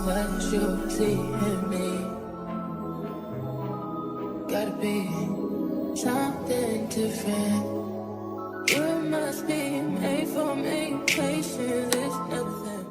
what you see in me. Gotta be something different. You must be made for me. Patience is nothing.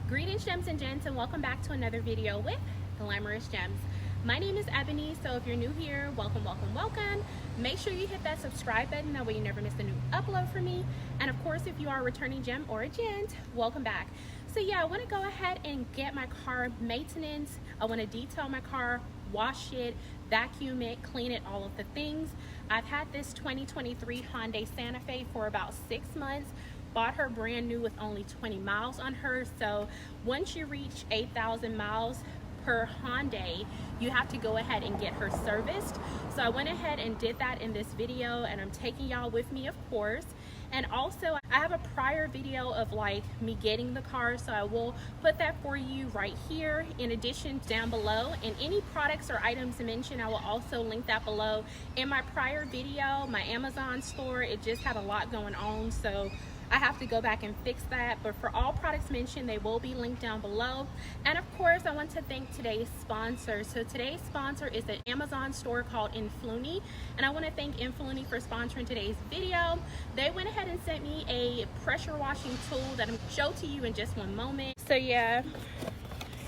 Greetings, gems and gents, and welcome back to another video with Glameres Gems. My name is Ebony, so if you're new here, welcome, welcome, welcome. Make sure you hit that subscribe button, that way you never miss a new upload from me. And of course, if you are a returning gem or a gent, welcome back. So yeah, I want to go ahead and get my car maintenance. I want to detail my car, wash it, vacuum it, clean it, all of the things. I've had this 2023 Hyundai Santa Fe for about 6 months. Bought her brand new with only 20 miles on her. So once you reach 8,000 miles per Hyundai, you have to go ahead and get her serviced. So I went ahead and did that in this video, and I'm taking y'all with me, of course. And also I have a prior video of like me getting the car, so I will put that for you right here, in addition down below. And any products or items mentioned, I will also link that below. In my prior video, my Amazon store, it just had a lot going on, so I have to go back and fix that. But for all products mentioned, they will be linked down below. And of course, I want to thank today's sponsor. So today's sponsor is an Amazon store called Imovie, and I want to thank Imovie for sponsoring today's video. They went ahead and sent me a pressure washing tool that I'm going to show to you in just one moment. So yeah,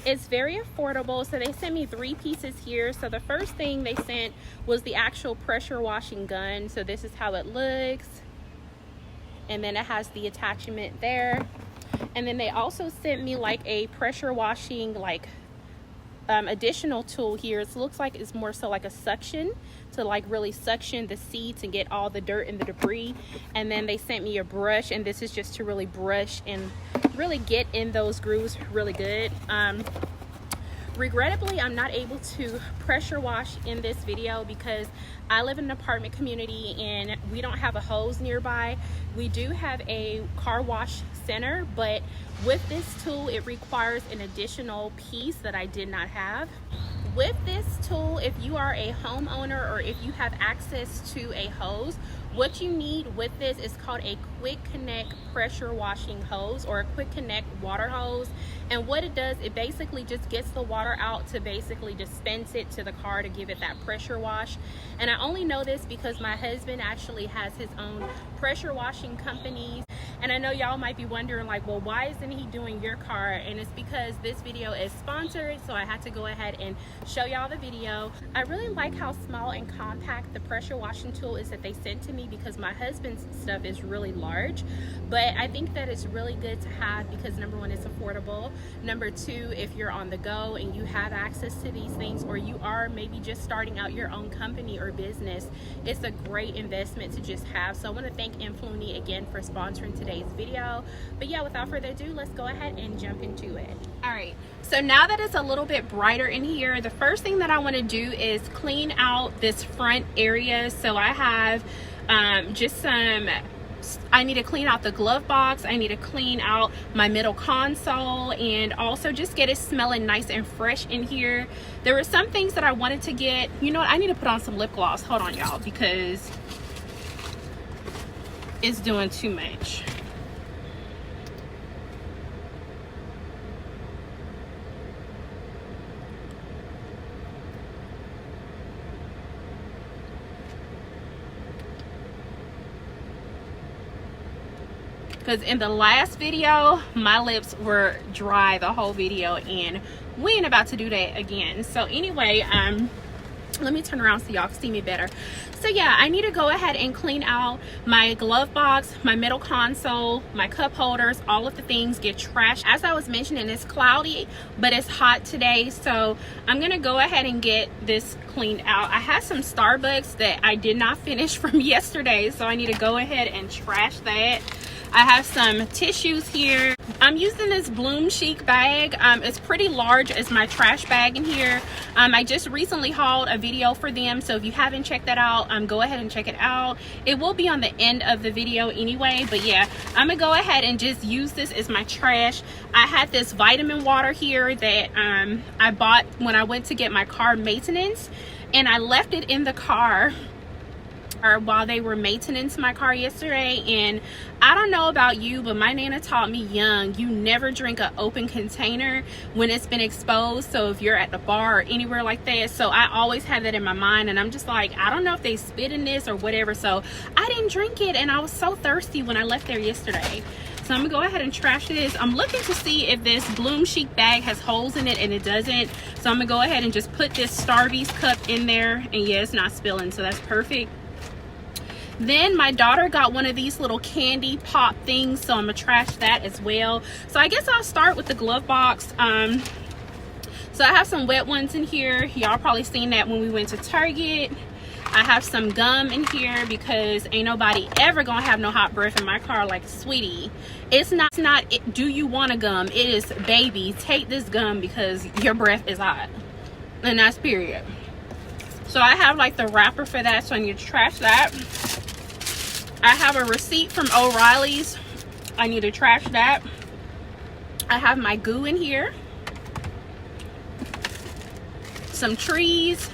it's very affordable. So they sent me 3 pieces here. So the first thing they sent was the actual pressure washing gun. So this is how it looks. And then it has the attachment there. And then they also sent me like a pressure washing additional tool here. It looks like it's more so like a suction to like really suction the seats and get all the dirt and the debris. And then they sent me a brush, and this is just to really brush and really get in those grooves really good. Regrettably, I'm not able to pressure wash in this video because I live in an apartment community and we don't have a hose nearby. We do have a car wash center, but with this tool, it requires an additional piece that I did not have. With this tool, if you are a homeowner or if you have access to a hose, what you need with this is called a quick connect pressure washing hose, or a quick connect water hose. And what it does, it basically just gets the water out to basically dispense it to the car to give it that pressure wash. And I only know this because my husband actually has his own pressure washing company. And I know y'all might be wondering like, well, why isn't he doing your car? And it's because this video is sponsored, so I had to go ahead and show y'all the video. I really like how small and compact the pressure washing tool is that they sent to me, because my husband's stuff is really large. But I think that it's really good to have because number one, it's affordable. Number two, if you're on the go and you have access to these things, or you are maybe just starting out your own company or business, it's a great investment to just have. So I want to thank Imovie again for sponsoring today's video. But yeah, without further ado, let's go ahead and jump into it. All right, so now that it's a little bit brighter in here, the first thing that I want to do is clean out this front area. So I have I need to clean out the glove box. I need to clean out my middle console, and also just get it smelling nice and fresh in here. There were some things that I wanted to get. You know what? I need to put on some lip gloss. Hold on, y'all, because it's doing too much. Because in the last video, my lips were dry the whole video, and we ain't about to do that again. So anyway, let me turn around so y'all can see me better. So yeah, I need to go ahead and clean out my glove box, my middle console, my cup holders, all of the things get trashed. As I was mentioning, it's cloudy, but it's hot today, so I'm gonna go ahead and get this cleaned out. I had some Starbucks that I did not finish from yesterday, so I need to go ahead and trash that. I have some tissues here. I'm using this Bloom Chic bag. It's pretty large as my trash bag in here. I just recently hauled a video for them, so if you haven't checked that out, go ahead and check it out. It will be on the end of the video anyway, but yeah, I'm gonna go ahead and just use this as my trash. I had this vitamin water here that I bought when I went to get my car maintenance, and I left it in the car while they were maintaining my car yesterday. And I don't know about you, but my nana taught me young, you never drink an open container when it's been exposed. So if you're at the bar or anywhere like that, so I always have that in my mind, and I'm just like, I don't know if they spit in this or whatever, so I didn't drink it, and I was so thirsty when I left there yesterday. So I'm gonna go ahead and trash this. I'm looking to see if this Bloom Chic bag has holes in it, and it doesn't. So I'm gonna go ahead and just put this Starbucks cup in there, and yeah, it's not spilling, so that's perfect. Then my daughter got one of these little candy pop things, so I'm gonna trash that as well. So I guess I'll start with the glove box. So I have some wet ones in here. Y'all probably seen that when we went to Target. I have some gum in here because ain't nobody ever gonna have no hot breath in my car. Like, sweetie, it's not do you want a gum? It is, baby, take this gum because your breath is hot, and that's period. So I have like the wrapper for that, so I need to trash that. I have a receipt from O'Reilly's. I need to trash that. I have my goo in here, some trees,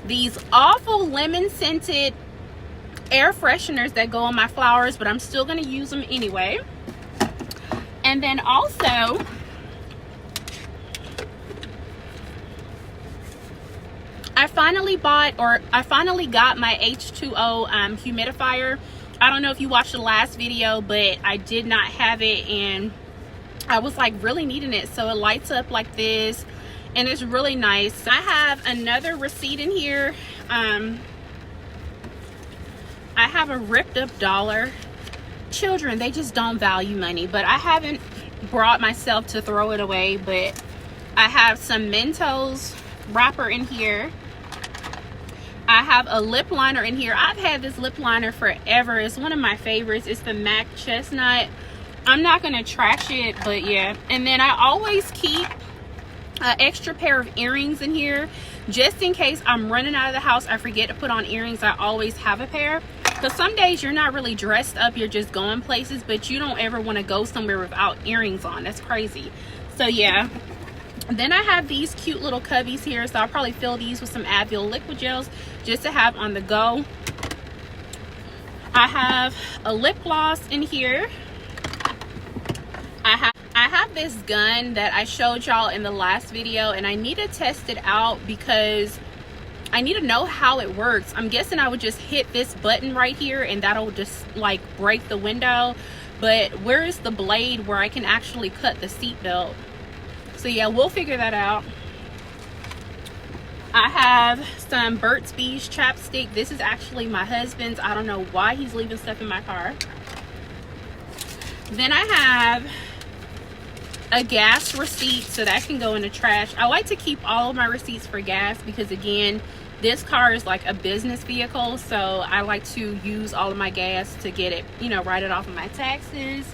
these awful lemon scented air fresheners that go on my flowers, but I'm still going to use them anyway. And then also I finally got my H2O humidifier. I don't know if you watched the last video, but I did not have it, and I was like really needing it. So it lights up like this, and it's really nice. I have another receipt in here. I have a ripped up dollar. Children, they just don't value money, but I haven't brought myself to throw it away. But I have some Mentos wrapper in here. I have a lip liner in here. I've had this lip liner forever. It's one of my favorites. It's the MAC Chestnut. I'm not gonna trash it, but yeah. And then I always keep an extra pair of earrings in here just in case I'm running out of the house, I forget to put on earrings. I always have a pair, because some days you're not really dressed up, you're just going places, but you don't ever want to go somewhere without earrings on. That's crazy. So yeah. Then I have these cute little cubbies here, so I'll probably fill these with some Advil liquid gels just to have on the go. I have a lip gloss in here. I have this gun that I showed y'all in the last video, and I need to test it out because I need to know how it works. I'm guessing I would just hit this button right here and that'll just like break the window, but where is the blade where I can actually cut the seat belt? So yeah, we'll figure that out. I have some Burt's Bees chapstick. This is actually my husband's. I don't know why he's leaving stuff in my car. Then I have a gas receipt, so that can go in the trash. I like to keep all of my receipts for gas because, again, this car is like a business vehicle, so I like to use all of my gas to get it, you know, write it off of my taxes.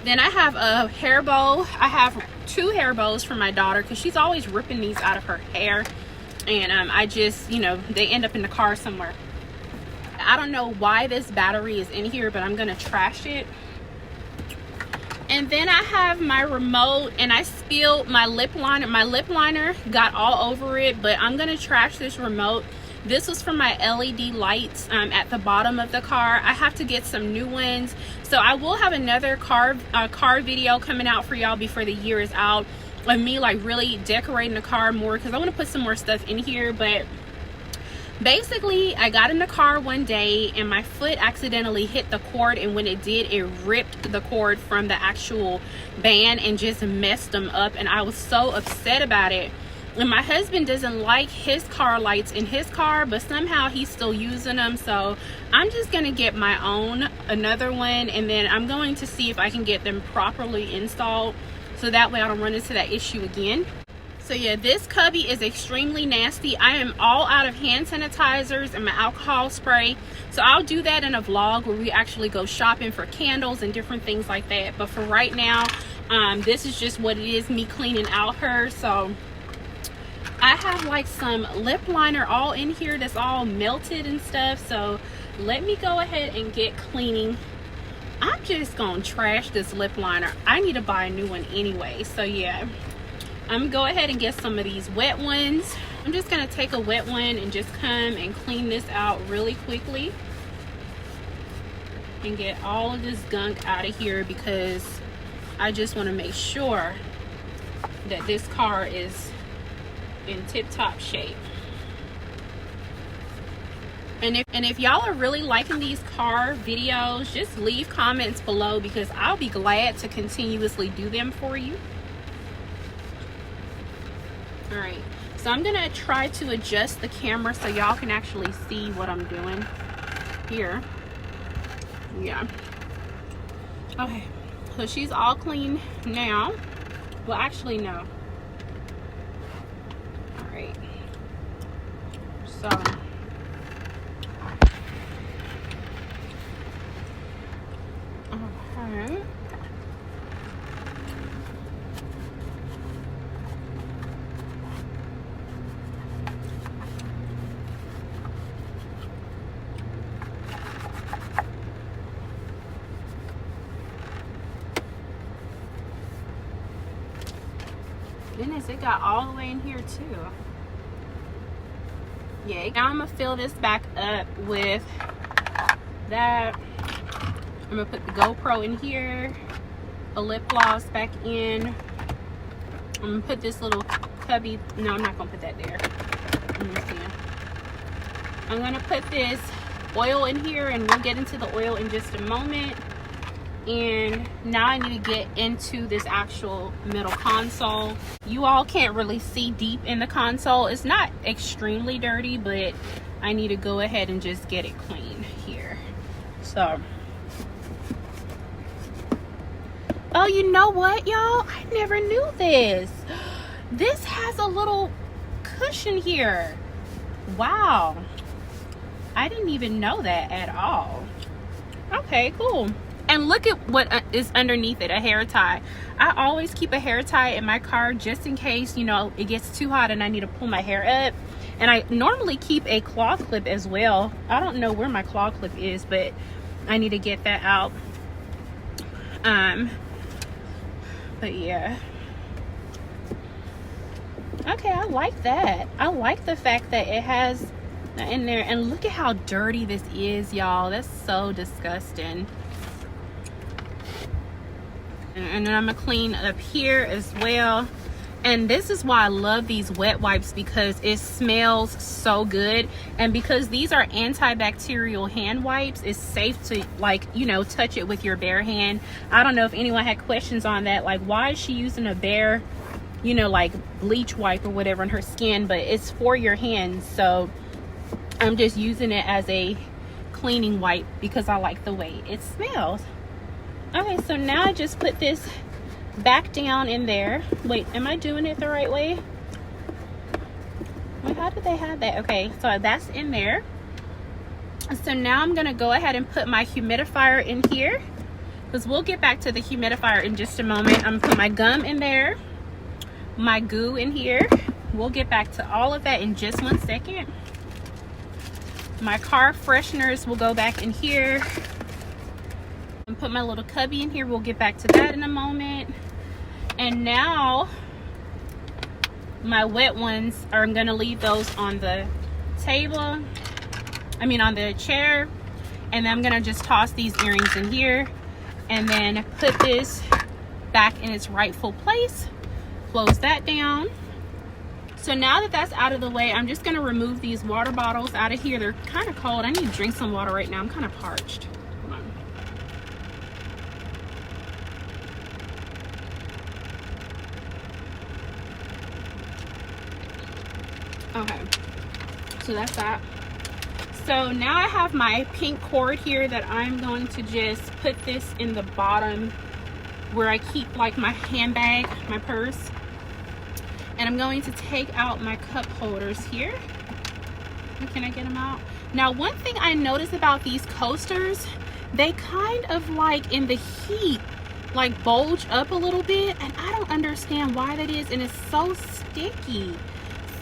Then I have a hair bow. I have 2 hair bows for my daughter because she's always ripping these out of her hair, and I just, you know, they end up in the car somewhere. I don't know why this battery is in here, but I'm gonna trash it. And then I have my remote, and I spilled my lip liner. My lip liner got all over it, but I'm gonna trash this remote. This was from my LED lights at the bottom of the car. I have to get some new ones, so I will have another car video coming out for y'all before the year is out of me like really decorating the car more, because I want to put some more stuff in here. But basically, I got in the car one day and my foot accidentally hit the cord, and when it did, it ripped the cord from the actual band and just messed them up, and I was so upset about it. And my husband doesn't like his car lights in his car, but somehow he's still using them, so I'm just gonna get my own, another one, and then I'm going to see if I can get them properly installed so that way I don't run into that issue again. So yeah, this cubby is extremely nasty. I am all out of hand sanitizers and my alcohol spray, so I'll do that in a vlog where we actually go shopping for candles and different things like that. But for right now, this is just what it is, me cleaning out her. So I have like some lip liner all in here that's all melted and stuff, so let me go ahead and get cleaning. I'm just gonna trash this lip liner. I need to buy a new one anyway, so yeah, I'm gonna go ahead and get some of these wet ones. I'm just gonna take a wet one and just come and clean this out really quickly and get all of this gunk out of here, because I just want to make sure that this car is in tip-top shape. And if y'all are really liking these car videos, just leave comments below, because I'll be glad to continuously do them for you. All right, so I'm gonna try to adjust the camera so y'all can actually see what I'm doing here. Yeah. Okay, so she's all clean now. Well, actually, no. All right. So. Okay. Goodness, it got all the way in here too. Yeah, now I'm gonna fill this back up with that. I'm gonna put the GoPro in here, a lip gloss back in. I'm gonna put this little cubby. No, I'm not gonna put that there. I'm gonna put this oil in here, and we'll get into the oil in just a moment. And now I need to get into this actual middle console. You all can't really see deep in the console. It's not extremely dirty, but I need to go ahead and just get it clean here. So, oh, you know what, y'all? I never knew this. This has a little cushion here. Wow. I didn't even know that at all. Okay, cool. And look at what is underneath it, a hair tie. I always keep a hair tie in my car just in case, you know, it gets too hot and I need to pull my hair up. And I normally keep a claw clip as well. I don't know where my claw clip is, but I need to get that out. But yeah. Okay, I like that. I like the fact that it has in there. And look at how dirty this is, y'all. That's so disgusting. And then I'm gonna clean up here as well. And this is why I love these wet wipes, because it smells so good. And because these are antibacterial hand wipes, it's safe to, like, you know, touch it with your bare hand. I don't know if anyone had questions on that, like, why is she using a bare, you know, like bleach wipe or whatever on her skin? But it's for your hands, so I'm just using it as a cleaning wipe because I like the way it smells. Okay, so now I just put this back down in there. Wait, am I doing it the right way? Wait, how did they have that? Okay, so that's in there. So now I'm gonna go ahead and put my humidifier in here, because we'll get back to the humidifier in just a moment. I'm gonna put my gum in there, my goo in here. We'll get back to all of that in just 1 second. My car fresheners will go back in here. And put my little cubby in here. We'll get back to that in a moment. And now my wet ones are, I'm gonna leave those on the table, on the chair. And then I'm gonna just toss these earrings in here and then put this back in its rightful place. Close that down. So now that that's out of the way, I'm just gonna remove these water bottles out of here. They're kind of cold. I need to drink some water right now. I'm kind of parched. Okay, so that's that. So now I have my pink cord here that I'm going to just put this in the bottom where I keep like my handbag, my purse. And I'm going to take out my cup holders here. Can I get them out? Now, one thing I noticed about these coasters, they kind of like in the heat, like bulge up a little bit. And I don't understand why that is. And it's so sticky.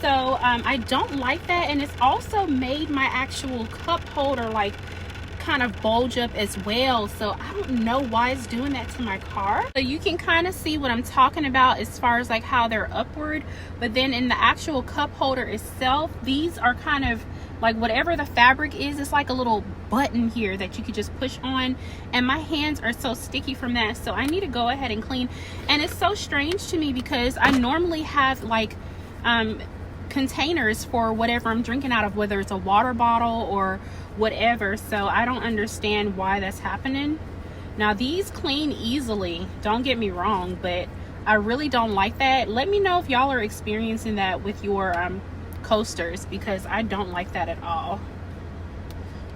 So I don't like that. And it's also made my actual cup holder like kind of bulge up as well. So I don't know why it's doing that to my car. So you can kind of see what I'm talking about as far as like how they're upward, but then in the actual cup holder itself, these are kind of like whatever the fabric is, it's like a little button here that you could just push on, and my hands are so sticky from that. So I need to go ahead and clean. And it's so strange to me because I normally have like containers for whatever I'm drinking out of, whether it's a water bottle or whatever. So I don't understand why that's happening. Now these clean easily, don't get me wrong, but I really don't like that. Let me know if y'all are experiencing that with your coasters, because I don't like that at all.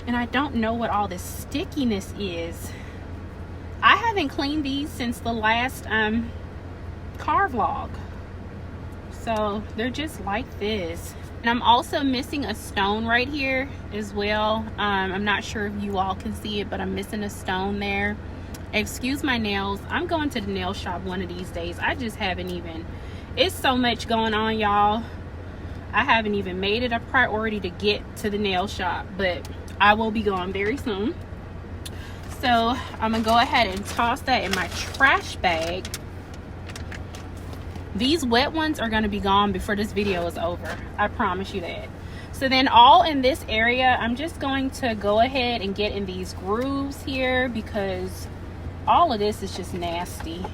And I don't know what all this stickiness is. I haven't cleaned these since the last car vlog, so they're just like this. And I'm also missing a stone right here as well. I'm not sure if you all can see it, but I'm missing a stone there. Excuse my nails. I'm going to the nail shop one of these days. I just haven't even, it's so much going on, y'all. I haven't even made it a priority to get to the nail shop, but I will be going very soon. So I'm gonna go ahead and toss that in my trash bag. These wet ones are gonna be gone before this video is over. I promise you that. So then all in this area, I'm just going to go ahead and get in these grooves here because all of this is just nasty.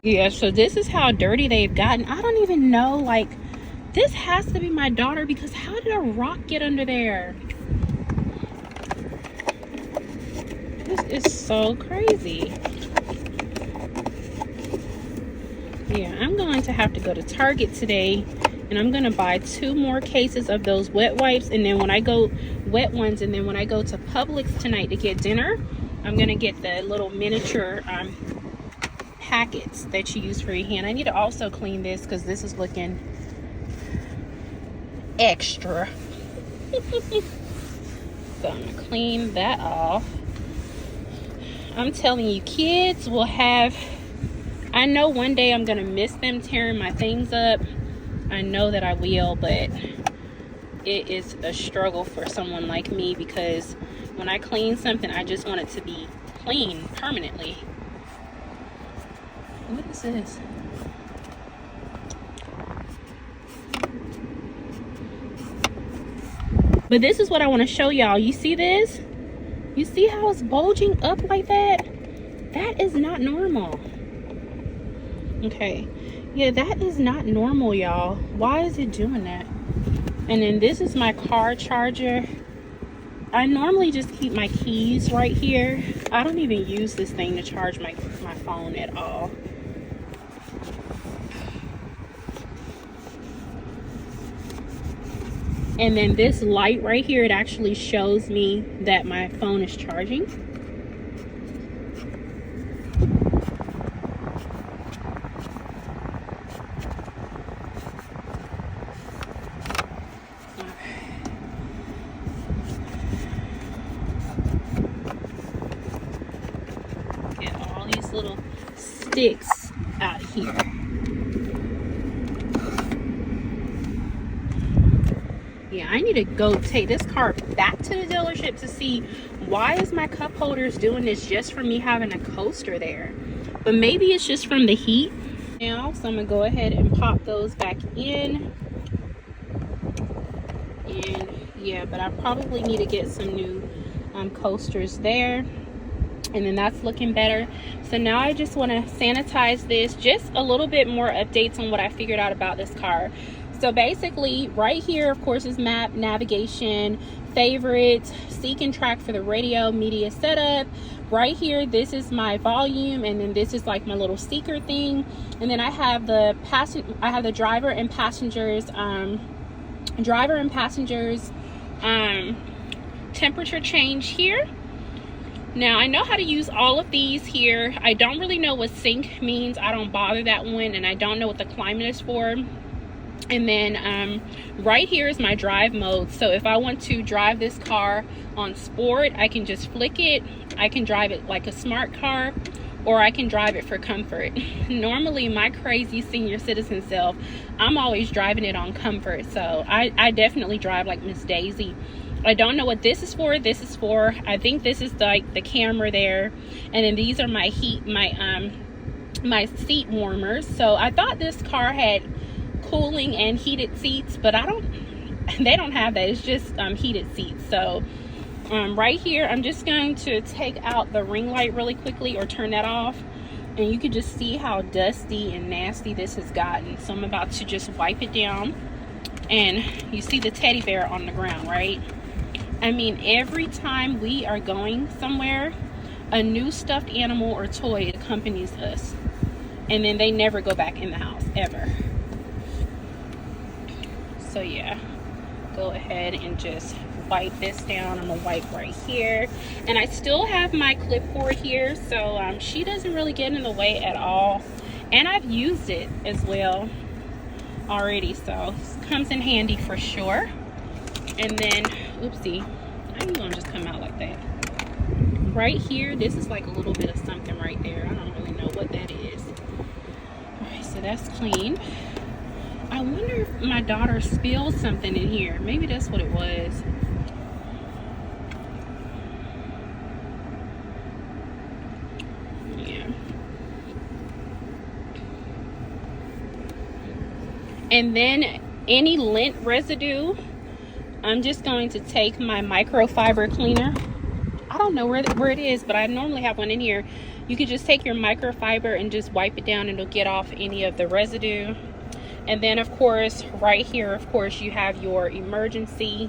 Yeah, so this is how dirty they've gotten. I don't even know, like, this has to be my daughter, because how did a rock get under there? This is so crazy. Yeah, I'm going to have to go to Target today, and I'm gonna buy 2 more cases of those wet wipes, and then when I go wet ones, and then when I go to Publix tonight to get dinner, I'm gonna get the little miniature packets that you use for your hand. I need to also clean this because this is looking extra. So I'm gonna clean that off. I'm telling you, kids will have, I know one day I'm gonna miss them tearing my things up. I know that I will, but it is a struggle for someone like me because when I clean something, I just want it to be clean permanently. What is this? But this is what I want to show y'all. You see this? You see how it's bulging up like that? That is not normal. Okay. Yeah, that is not normal, y'all. Why is it doing that? And then this is my car charger. I normally just keep my keys right here. I don't even use this thing to charge my phone at all. And then this light right here, it actually shows me that my phone is charging. Get all these little sticks out here. Yeah, I need to go take this car back to the dealership to see why is my cup holders doing this just for me having a coaster there. But maybe it's just from the heat now. So I'm gonna go ahead and pop those back in. And yeah, but I probably need to get some new coasters there. And then that's looking better. So now I just want to sanitize this. Just a little bit more updates on what I figured out about this car. So basically right here, of course, is map, navigation, favorites, seek and track for the radio, media setup. Right here, this is my volume, and then this is like my little seeker thing. And then I have the driver and passengers temperature change here. Now I know how to use all of these here. I don't really know what sync means. I don't bother that one, and I don't know what the climate is for. And then right here is my drive mode. So if I want to drive this car on sport, I can just flick it. I can drive it like a smart car, or I can drive it for comfort. Normally, my crazy senior citizen self, I'm always driving it on comfort. So I definitely drive like Miss Daisy I don't know what this is for. This is for, I think this is like the camera there, and then these are my my seat warmers. So I thought this car had cooling and heated seats, but they don't have that. It's just heated seats. So right here, I'm just going to take out the ring light really quickly, or turn that off, and you can just see how dusty and nasty this has gotten. So I'm about to just wipe it down, and you see the teddy bear on the ground, right? I mean, every time we are going somewhere, a new stuffed animal or toy accompanies us, and then they never go back in the house ever. So yeah, go ahead and just wipe this down. I'm gonna wipe right here, and I still have my clipboard here, so she doesn't really get in the way at all, and I've used it as well already, so it comes in handy for sure. And then, oopsie, how you gonna just come out like that? Right here, this is like a little bit of something right there. I don't really know what that is. All right, so that's clean. I wonder if my daughter spilled something in here. Maybe that's what it was. Yeah. And then any lint residue, I'm just going to take my microfiber cleaner. I don't know where it is, but I normally have one in here. You can just take your microfiber and just wipe it down, and it'll get off any of the residue. And then of course, right here, of course, you have your emergency.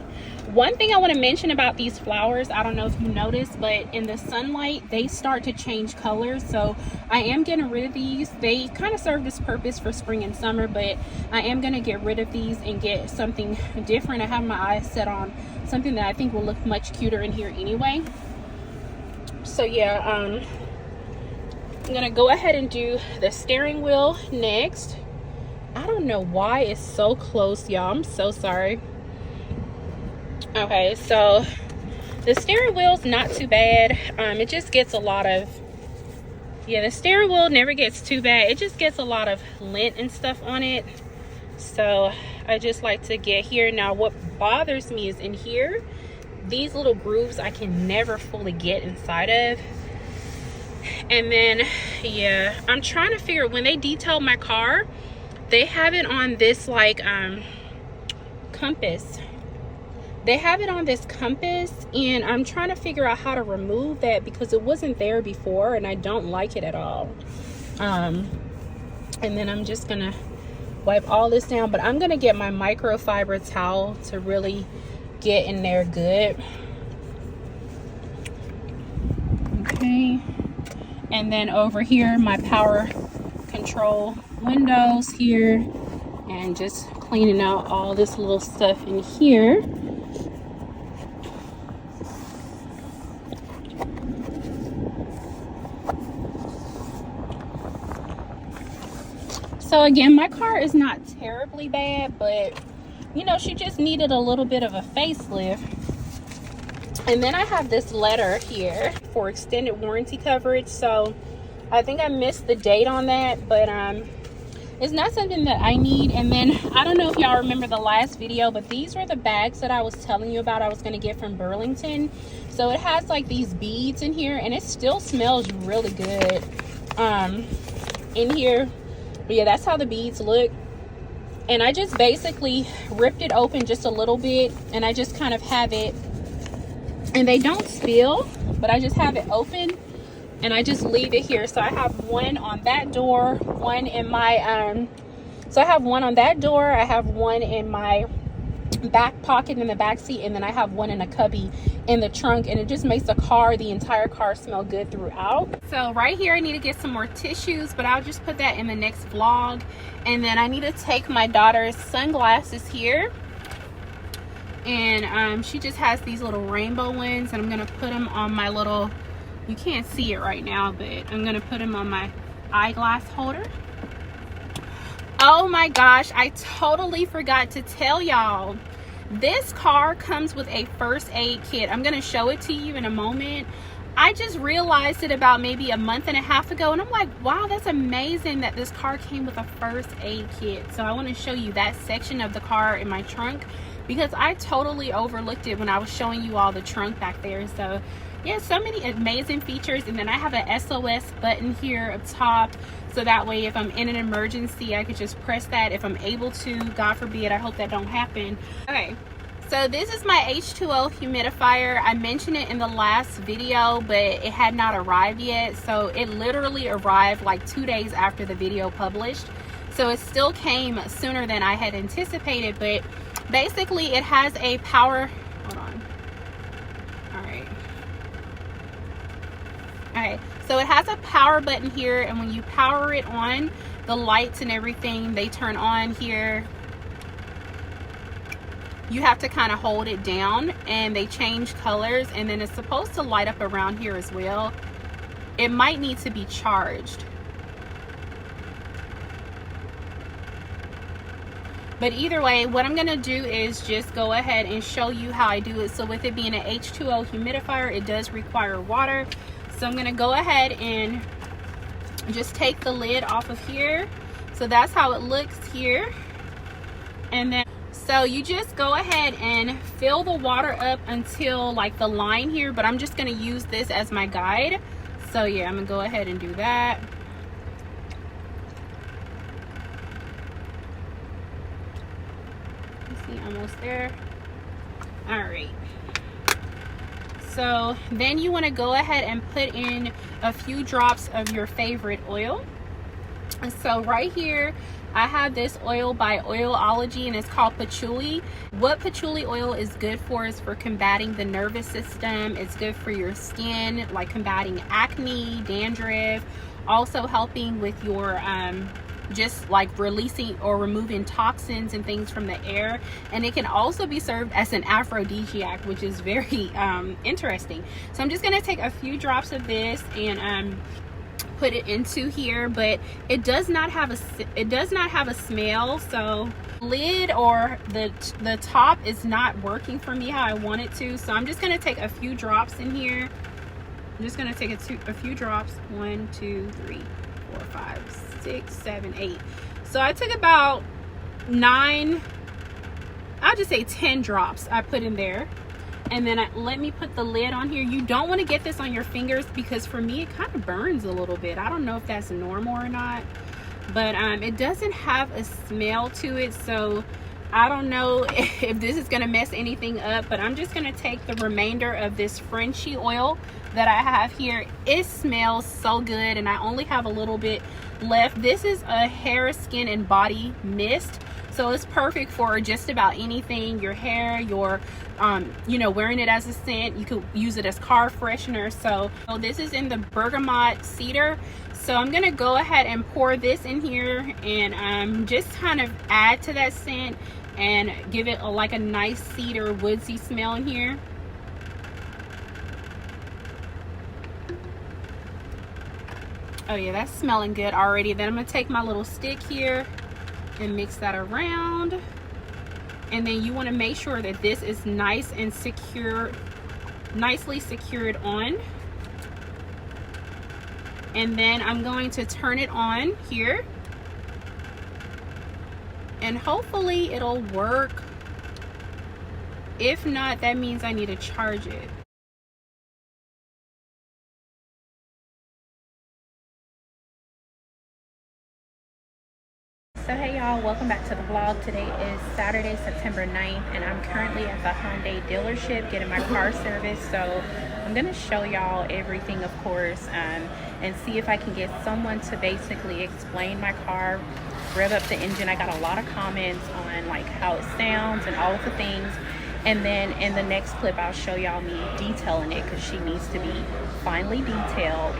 One thing I want to mention about these flowers, I don't know if you noticed, but in the sunlight, they start to change colors. So I am getting rid of these. They kind of serve this purpose for spring and summer, but I am going to get rid of these and get something different. I have my eyes set on something that I think will look much cuter in here anyway. So yeah, I'm going to go ahead and do the steering wheel next. I don't know why it's so close, y'all. I'm so sorry. Okay, so the steering wheel's not too bad. It just gets a lot of, yeah, the steering wheel never gets too bad. It just gets a lot of lint and stuff on it. So I just like to get here. Now what bothers me is in here, these little grooves I can never fully get inside of. And then, yeah, I'm trying to figure, when they detailed my car, they have it on this like compass. They have it on this compass, and I'm trying to figure out how to remove that because it wasn't there before, and I don't like it at all. And then I'm just gonna wipe all this down, but I'm gonna get my microfiber towel to really get in there good. Okay, and then over here, my power control windows here, and just cleaning out all this little stuff in here. So again, my car is not terribly bad, but you know, she just needed a little bit of a facelift. And then I have this letter here for extended warranty coverage. So I think I missed the date on that, but it's not something that I need. And then I don't know if y'all remember the last video, but these were the bags that I was telling you about I was going to get from Burlington. So it has like these beads in here, and it still smells really good in here. But yeah, that's how the beads look. And I just basically ripped it open just a little bit, and I just kind of have it, and they don't spill, but I just have it open, and I just leave it here. So I have one on that door, one in my so I have one on that door, I have one in my back pocket in the back seat, and then I have one in a cubby in the trunk, and it just makes the entire car smell good throughout. So right here I need to get some more tissues, but I'll just put that in the next vlog. And then I need to take my daughter's sunglasses here, and she just has these little rainbow ones, and I'm gonna put them on my little, you can't see it right now, but I'm gonna put them on my eyeglass holder. Oh my gosh, I totally forgot to tell y'all, this car comes with a first aid kit. I'm gonna show it to you in a moment. I just realized it about maybe a month and a half ago, and I'm like, wow, that's amazing that this car came with a first aid kit. So I want to show you that section of the car in my trunk. because I totally overlooked it when I was showing you all the trunk back there. So yeah, so many amazing features. And then I have an SOS button here up top, so that way if I'm in an emergency, I could just press that if I'm able to. God forbid, I hope that don't happen. Okay, so this is my H2O humidifier. I mentioned it in the last video, but it had not arrived yet. So it literally arrived like 2 days after the video published. So it still came sooner than I had anticipated, but basically it has a power, hold on. Alright, so it has a power button here, and when you power it on, the lights and everything, they turn on here. You have to kind of hold it down and they change colors, and then it's supposed to light up around here as well. It might need to be charged. But either way, what I'm going to do is just go ahead and show you how I do it. So with it being an H2O humidifier, it does require water. So I'm going to go ahead and just take the lid off of here. So that's how it looks here. And then, so you just go ahead and fill the water up until like the line here, but I'm just going to use this as my guide. So yeah, I'm going to go ahead and do that. See, almost there. All right. So then you want to go ahead and put in a few drops of your favorite oil. And so right here, I have this oil by Oilology, and it's called patchouli. What patchouli oil is good for is for combating the nervous system. It's good for your skin, like combating acne, dandruff, also helping with your just like releasing or removing toxins and things from the air. And it can also be served as an aphrodisiac, which is very interesting. So I'm just going to take a few drops of this and put it into here, but it does not have a smell. So lid or the top is not working for me how I want it to. So I'm just going to take a few drops in here. I'm just going to take a few drops. 1, 2, 3, 4, 5, 6, 7, 8. So I took about 9, I'll just say 10 drops I put in there. And then let me put the lid on here. You don't want to get this on your fingers, because for me it kind of burns a little bit. I don't know if that's normal or not, but it doesn't have a smell to it, so I don't know if this is going to mess anything up. But I'm just going to take the remainder of this Frenchy oil that I have here. It smells so good, and I only have a little bit left. This is a hair, skin, and body mist, so it's perfect for just about anything. Your hair, your you know, wearing it as a scent. You could use it as car freshener. So this is in the bergamot cedar. So I'm gonna go ahead and pour this in here and just kind of add to that scent and give it like a nice cedar woodsy smell in here. Oh yeah, that's smelling good already. Then I'm gonna take my little stick here and mix that around. And then you want to make sure that this is nice and secure, nicely secured on. And then I'm going to turn it on here, and hopefully it'll work. If not, that means I need to charge it. So hey y'all, welcome back to the vlog. Today is Saturday, September 9th, and I'm currently at the Hyundai dealership getting my car serviced. So I'm gonna show y'all everything, of course, and see if I can get someone to basically explain my car, rev up the engine. I got a lot of comments on like how it sounds and all of the things. And then in the next clip, I'll show y'all me detailing it, because she needs to be finely detailed.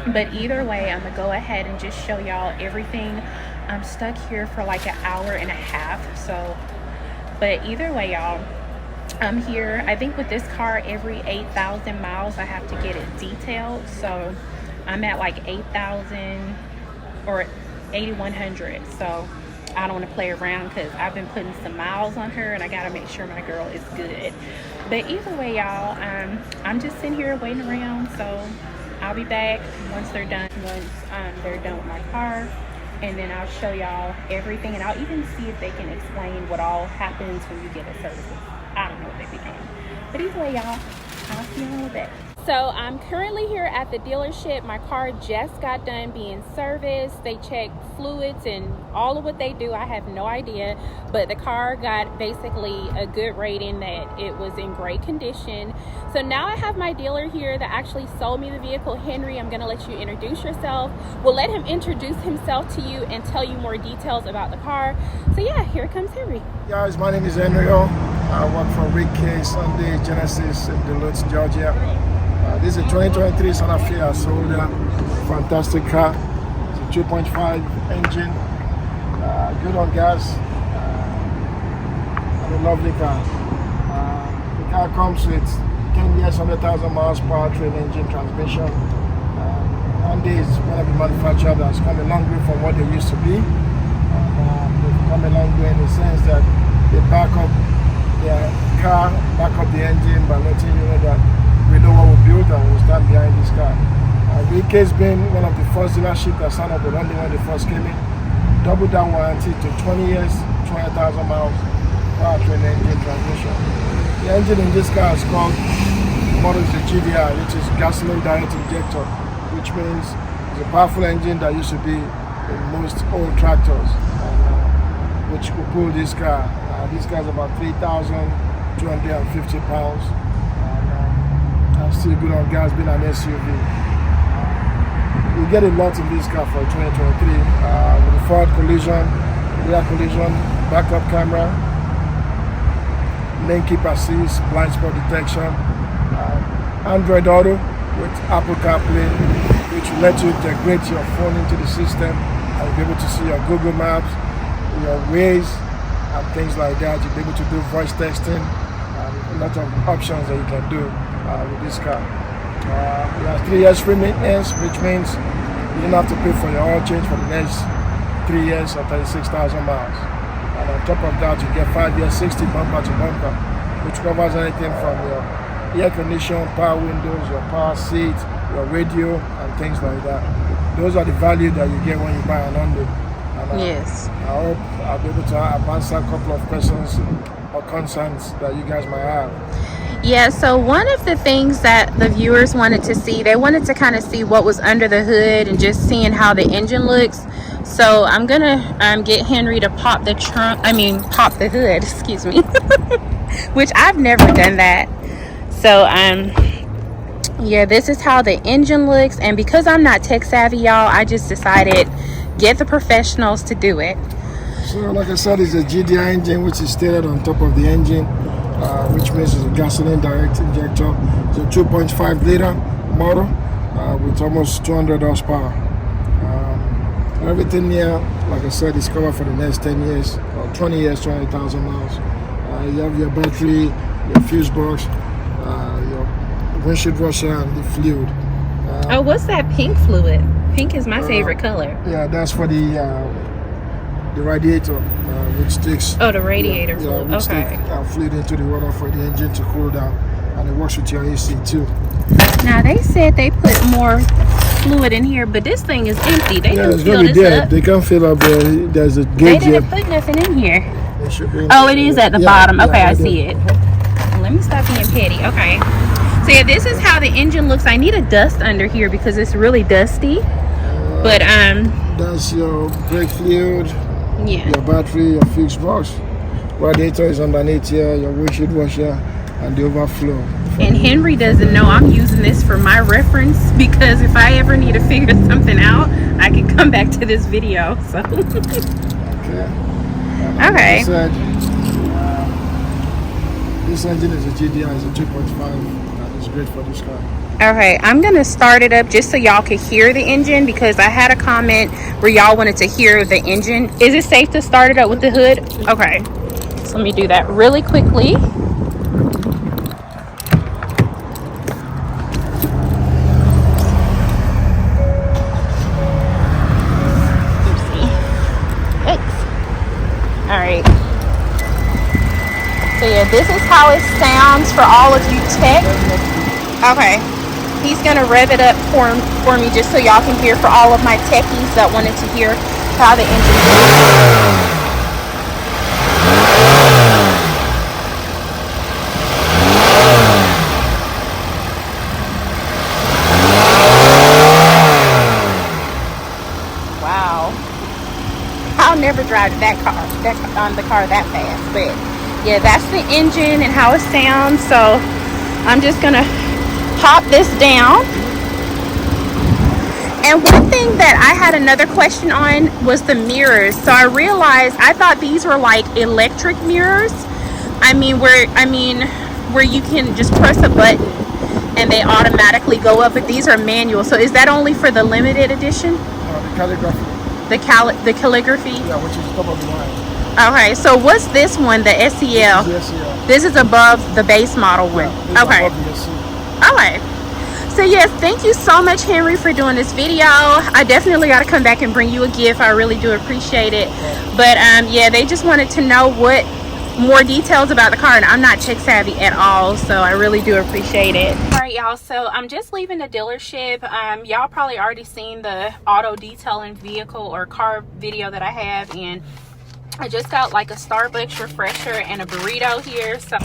But either way, I'm gonna go ahead and just show y'all everything. I'm stuck here for like an hour and a half. So, but either way, y'all, I'm here. I think with this car, every 8,000 miles, I have to get it detailed. So I'm at like 8,000 or 8,100. So I don't want to play around, because I've been putting some miles on her, and I got to make sure my girl is good. But either way, y'all, I'm just sitting here waiting around. So I'll be back once they're done with my car. and then I'll show y'all everything, and I'll even see if they can explain what all happens when you get a service. I don't know what they be doing. But either way, y'all, I'll see you in a little bit. So I'm currently here at the dealership. My car just got done being serviced. They check fluids and all of what they do. I have no idea, but the car got basically a good rating that it was in great condition. So now I have my dealer here that actually sold me the vehicle, Henry. I'm gonna let you introduce yourself. We'll let him introduce himself to you and tell you more details about the car. So yeah, here comes Henry. Guys, my name is Henry. I work for Rick K. Sunday Genesis in Duluth, Georgia. This is a 2023 Santa Fe. I sold a fantastic car. It's a 2.5 engine, good on gas, and a lovely car. The car comes with 10 years, 100,000 miles powertrain engine transmission. Hyundai is one of the manufacturers that's come a long way from what they used to be. They've come a long way in the sense that they back up their car, back up the engine by letting you know that we know what we built and we'll stand behind this car. VK has been one of the first dealerships that signed up with only when they first came in. Doubled that warranty to 20 years, 20,000 miles, powertrain engine transmission. The engine in this car is called, the model is the GDI, which is gasoline direct injector, which means it's a powerful engine that used to be in most old tractors, which could pull this car. This car is about 3,250 pounds. Still good on gas, being an SUV. You get a lot in this car for 2023 with the forward collision, rear collision, backup camera, lane keep assist, blind spot detection, Android Auto with Apple CarPlay, which will let you integrate your phone into the system and be able to see your Google Maps, your Waze, and things like that. You'll be able to do voice texting, a lot of options that you can do with this car. You have 3 years free maintenance, which means you don't have to pay for your oil change for the next 3 years or 36,000 miles. And on top of that, you get 5 years 60 bumper to bumper, which covers anything from your air condition, power windows, your power seat, your radio, and things like that. Those are the value that you get when you buy an Hyundai. And, Yes. I hope I'll be able to answer a couple of questions or concerns that you guys might have. Yeah, so one of the things that the viewers wanted to see, they wanted to kind of see what was under the hood and just seeing how the engine looks. So I'm gonna get Henry to pop the hood, excuse me, which I've never done that. So yeah, this is how the engine looks, and because I'm not tech savvy, y'all, I just decided get the professionals to do it. So like I said, it's a GDI engine which is stated on top of the engine, which means it's a gasoline direct injector. It's a 2.5 liter motor with almost 200 horsepower. Everything here, like I said, is covered for the next 10 years or 20 years, 20,000 miles. You have your battery, your fuse box, your windshield washer, and the fluid. Oh, what's that pink fluid? Pink is my favorite color. Yeah, that's for the radiator, which takes the radiator fluid. which Okay. take fluid into the water for the engine to cool down, and it works with your AC too. Now they said they put more fluid in here, but this thing is empty. They didn't it's fill gonna be this there. up. They can fill up there. There's a They gauge here. didn't put nothing in here. It should be Oh, it is at the yeah, bottom. yeah, Okay, I right see there. it. Let me stop being petty. Okay. So yeah, this is how the engine looks. I need a dust under here because it's really dusty. But That's your brake fluid, yeah. your battery, your fuse box. Radiator is underneath here, your windshield washer, and the overflow. And Henry doesn't know I'm using this for my reference, because if I ever need to figure something out, I can come back to this video. So Okay. okay. Like I said, this engine is a GDI, it's a 2.5, and it's great for this car. Okay, I'm gonna start it up just so y'all could hear the engine, because I had a comment where y'all wanted to hear the engine. Is it safe to start it up with the hood? Okay, so let me do that really quickly. All right. So yeah, this is how it sounds for all of you tech. Okay. He's gonna rev it up for me just so y'all can hear, for all of my techies that wanted to hear how the engine feels. Wow. I'll never drive that car, the car that fast. But yeah, that's the engine and how it sounds. So I'm just gonna pop this down. And one thing that I had another question on was the mirrors. So I realized I thought these were like electric mirrors. I mean where you can just press a button and they automatically go up, but these are manual. So is that only for the limited edition? The calligraphy. The calligraphy? Yeah, which is top of the line. Okay, so what's this one, the SEL? This is the SEL. This is above the base model one. Yeah, Okay. above the SEL. Alright. So yes, thank you so much, Henry, for doing this video. I definitely got to come back and bring you a gift. I really do appreciate it. But yeah, they just wanted to know what more details about the car, and I'm not tech savvy at all, so I really do appreciate it. All right, y'all, so I'm just leaving the dealership. Y'all probably already seen the auto detailing vehicle or car video that I have, and I just got like a Starbucks refresher and a burrito here. So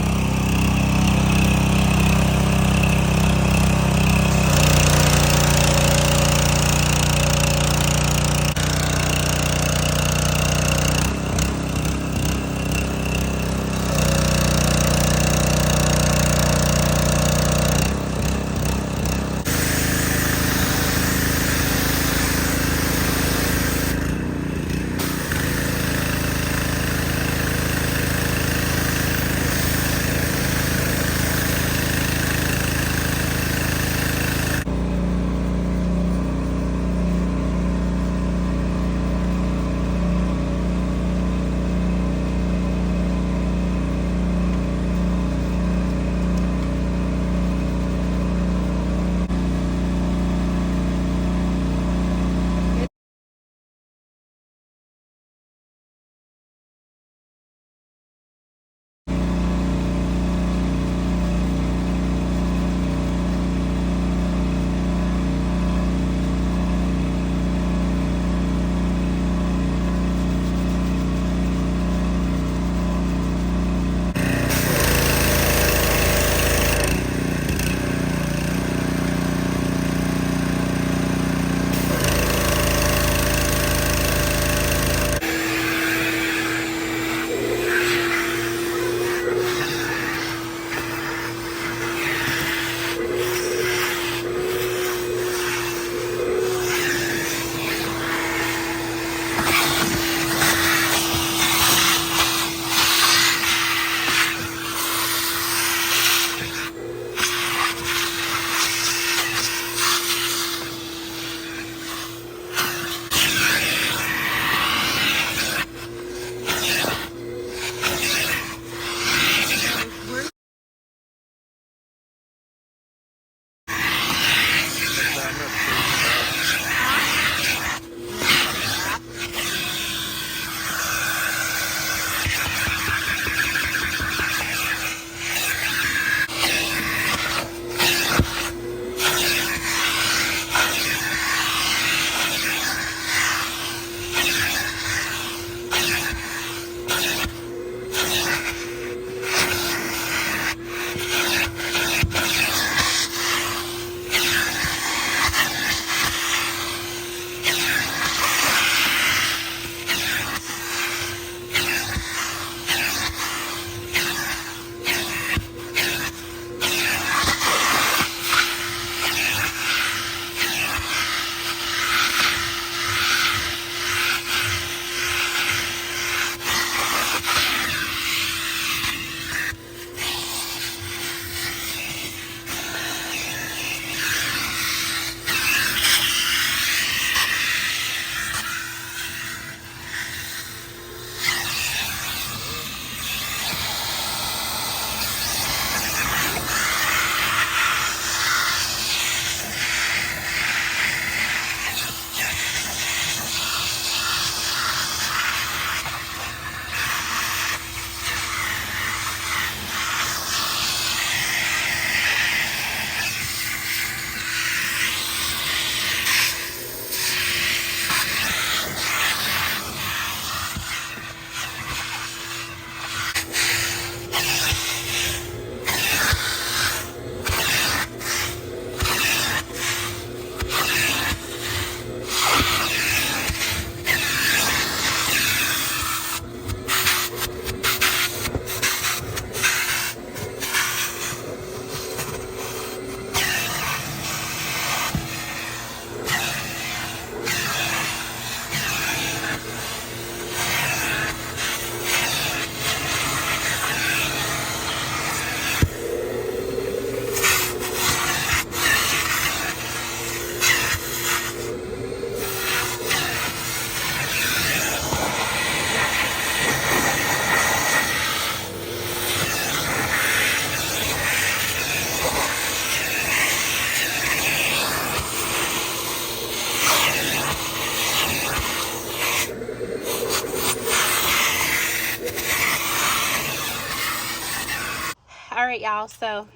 y'all. So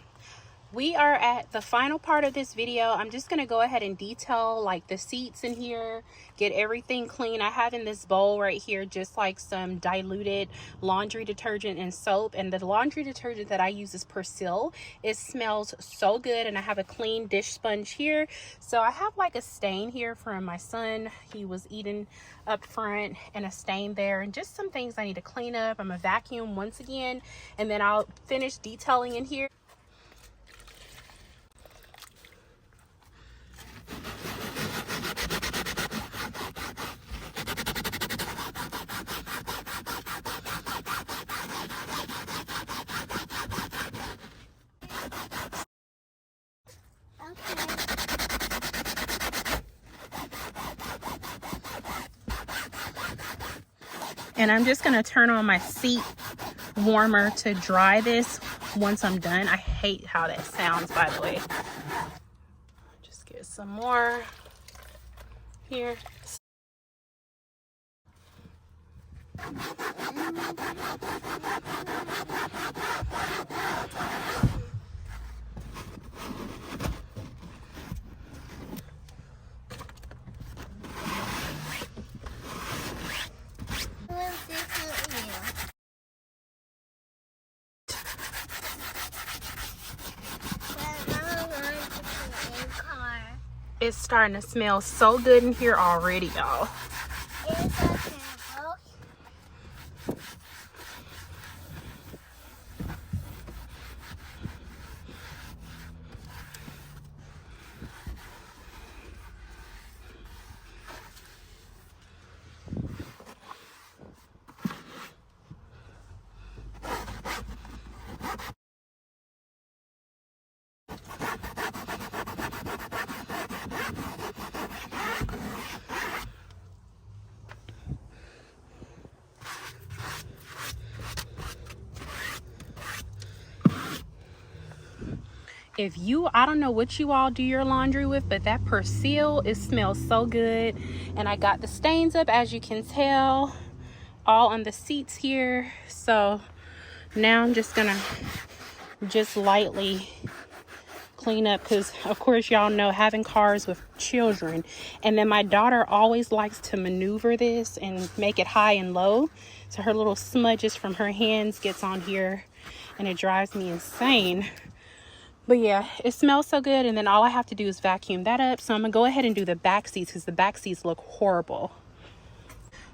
we are at the final part of this video. I'm just going to go ahead and detail like the seats in here, get everything clean. I have in this bowl right here just like some diluted laundry detergent and soap, and the laundry detergent that I use is Persil. It smells so good, and I have a clean dish sponge here. So I have like a stain here from my son. He was eating up front, and a stain there, and just some things I need to clean up. I'm gonna vacuum once again, and then I'll finish detailing in here. And I'm just gonna turn on my seat warmer to dry this once I'm done. I hate how that sounds, by the way. Just get some more here. It's starting to smell so good in here already, y'all. If you, I don't know what you all do your laundry with, but that Persil, it smells so good. And I got the stains up, as you can tell, all on the seats here. So now I'm just gonna just lightly clean up, because of course y'all know, having cars with children, and then my daughter always likes to maneuver this and make it high and low, so her little smudges from her hands gets on here, and it drives me insane. But yeah, it smells so good, and then all I have to do is vacuum that up. So I'm gonna go ahead and do the back seats, because the back seats look horrible.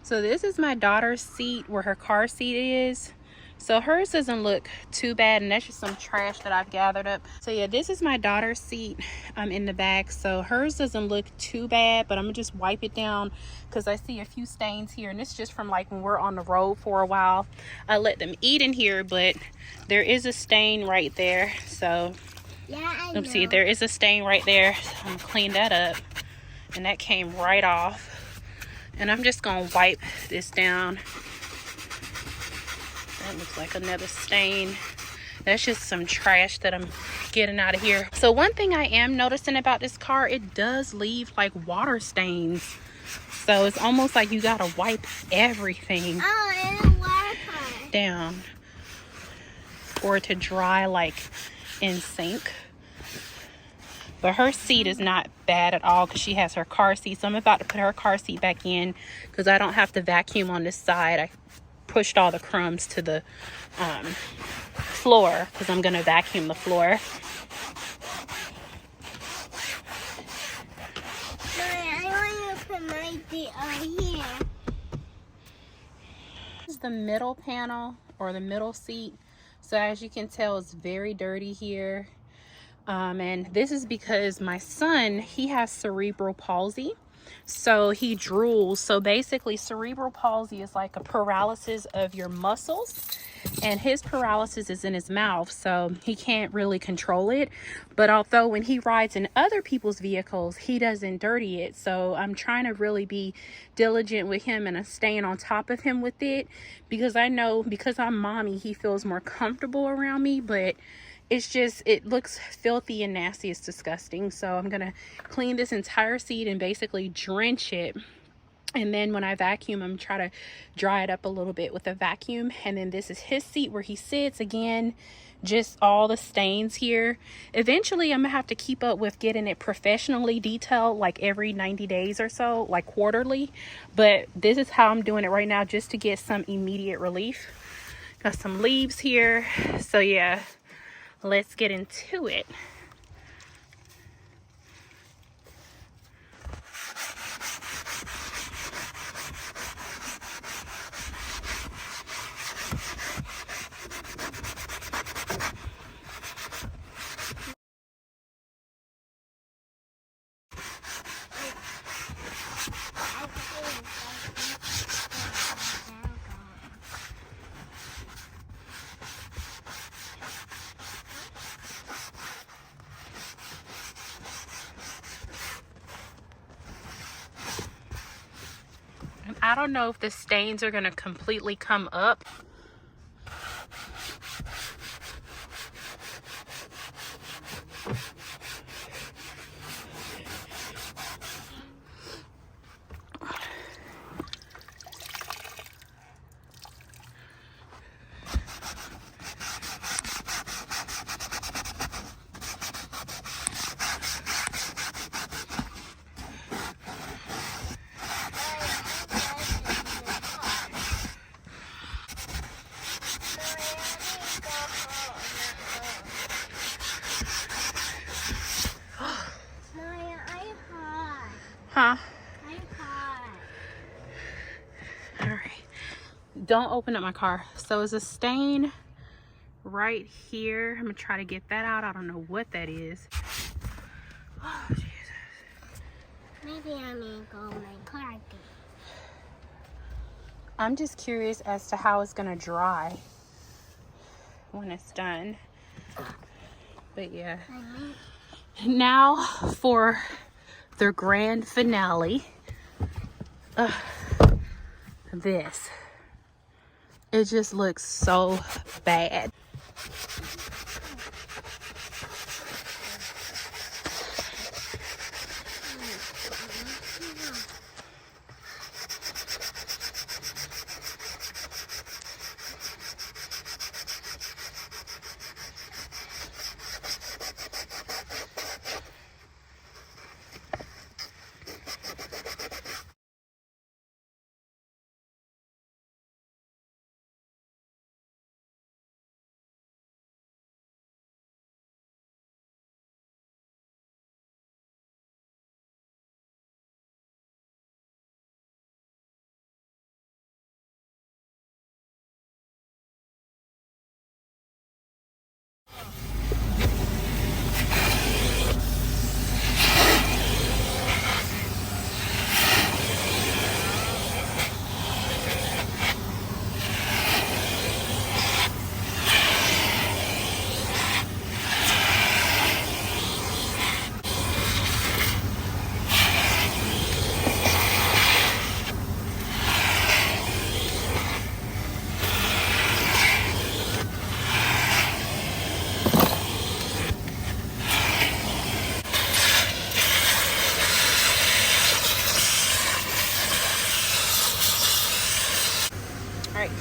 So this is my daughter's seat, where her car seat is. So hers doesn't look too bad, and that's just some trash that I've gathered up. So yeah, this is my daughter's seat in the back. So hers doesn't look too bad, but I'm gonna just wipe it down, because I see a few stains here, and it's just from like when we're on the road for a while. I let them eat in here, but there is a stain right there. So yeah, let's see, there is a stain right there. So I'm gonna clean that up, and that came right off. And I'm just gonna wipe this down. That looks like another stain. That's just some trash that I'm getting out of here. So one thing I am noticing about this car, it does leave like water stains. So it's almost like you gotta wipe everything down for it to dry like in sync. But her seat is not bad at all, because she has her car seat. So I'm about to put her car seat back in, because I don't have to vacuum on this side. I pushed all the crumbs to the floor, because I'm going to vacuum the floor. I want to put my seat over here. This is the middle panel, or the middle seat. So as you can tell, it's very dirty here. And this is because my son, he has cerebral palsy. So he drools. So basically, cerebral palsy is like a paralysis of your muscles, and his paralysis is in his mouth, so he can't really control it. But although when he rides in other people's vehicles, he doesn't dirty it. So I'm trying to really be diligent with him, and I'm staying on top of him with it, because I know, because I'm mommy, he feels more comfortable around me. But it's just, it looks filthy and nasty. It's disgusting. So I'm gonna clean this entire seat and basically drench it, and then when I vacuum, I'm try to dry it up a little bit with a vacuum. And then this is his seat where he sits. Again, just all the stains here. Eventually I'm gonna have to keep up with getting it professionally detailed, like every 90 days or so, like quarterly. But this is how I'm doing it right now, just to get some immediate relief. Got some leaves here, so yeah, let's get into it. I don't know if the stains are going to completely come up. Huh? All right. Don't open up my car. So it's a stain right here. I'm gonna try to get that out. I don't know what that is. Oh, Jesus. Maybe I'm gonna go my car. I'm just curious as to how it's gonna dry when it's done. But yeah. Now for the grand finale. This. It just looks so bad.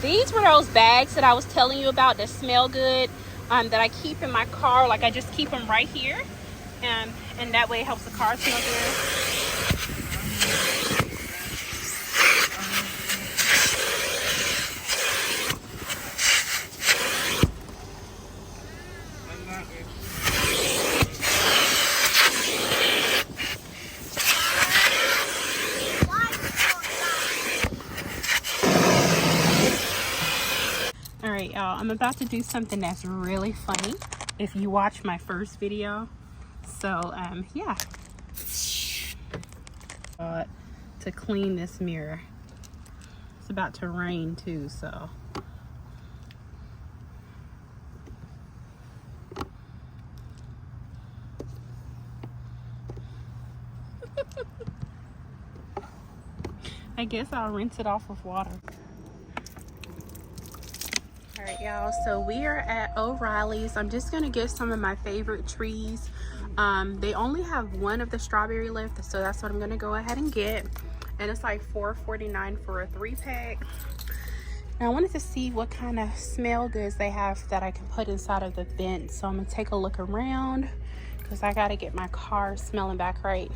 These were those bags that I was telling you about that smell good, that I keep in my car. Like, I just keep them right here, and that way it helps the car smell good. Alright, y'all, I'm about to do something that's really funny if you watch my first video. So, yeah. To clean this mirror. It's about to rain too, so. I guess I'll rinse it off with water. All right, y'all, so we are at O'Reilly's. I'm just gonna get some of my favorite trees. They only have one of the strawberry left, so that's what I'm gonna go ahead and get. And it's like $4.49 for a 3-pack. Now I wanted to see what kind of smell goods they have that I can put inside of the vent. So I'm gonna take a look around because I gotta get my car smelling back right.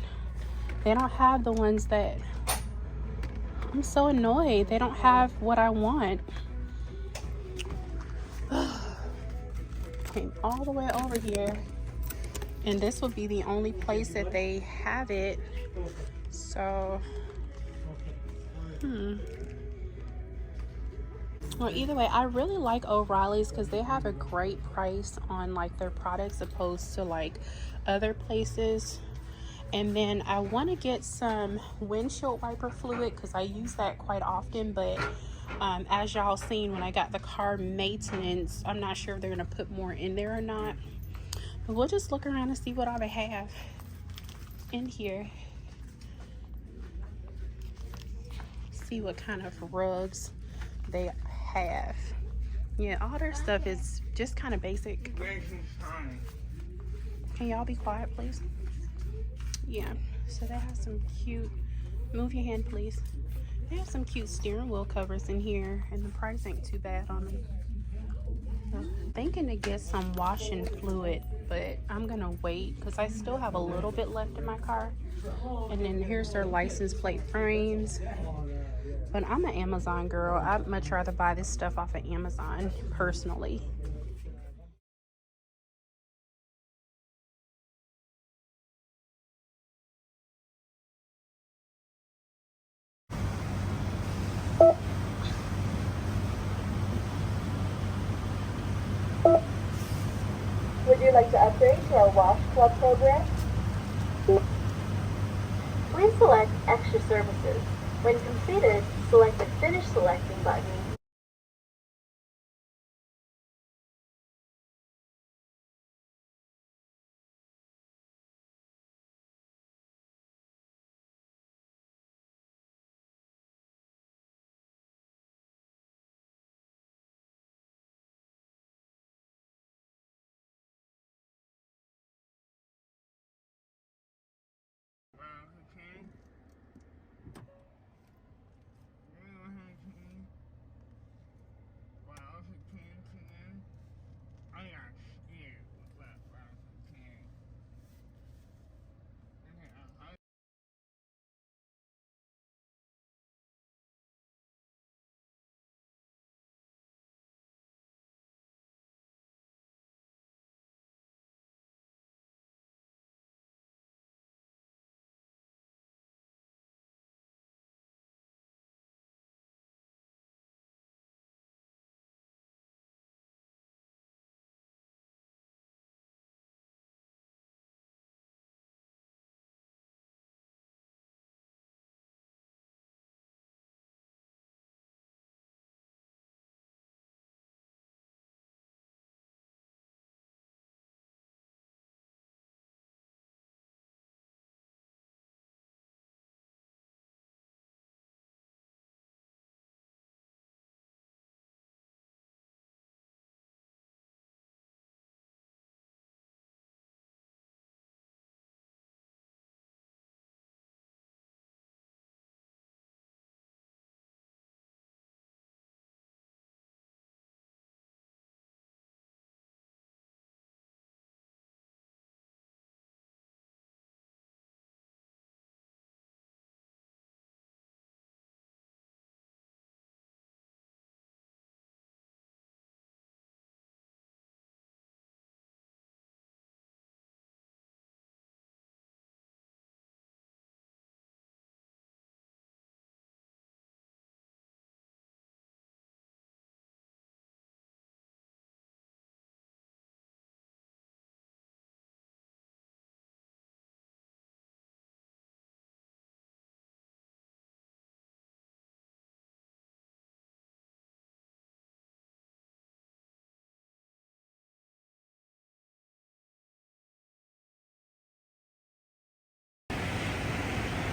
They don't have the ones that, I'm so annoyed. They don't have what I want. Came all the way over here, and this will be the only place that they have it. So, well, either way, I really like O'Reilly's because they have a great price on like their products opposed to like other places. And then I want to get some windshield wiper fluid because I use that quite often, but as y'all seen when I got the car maintenance, I'm not sure if they're going to put more in there or not. But we'll just look around and see what all they have in here. See what kind of rugs they have. Yeah, all their stuff is just kind of basic. Can y'all be quiet, please? Yeah, so they have some cute, move your hand please. They have some cute steering wheel covers in here, and the price ain't too bad on them. I'm thinking to get some washing fluid, but I'm gonna wait because I still have a little bit left in my car. And then here's their license plate frames. But I'm an Amazon girl. I'd much rather buy this stuff off of Amazon personally. Would you like to upgrade to our Wash Club program? Please select Extra Services. When completed, select the Finish Selecting button.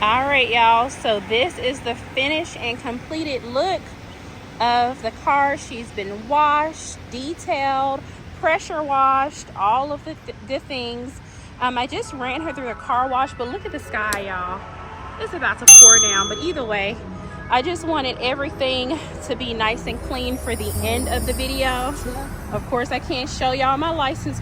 All right, y'all, so this is the finished and completed look of the car. She's been washed, detailed, pressure washed, all of the good things. I just ran her through the car wash, but look at the sky, y'all. It's about to pour down, but either way, I just wanted everything to be nice and clean for the end of the video. Of course, I can't show y'all my license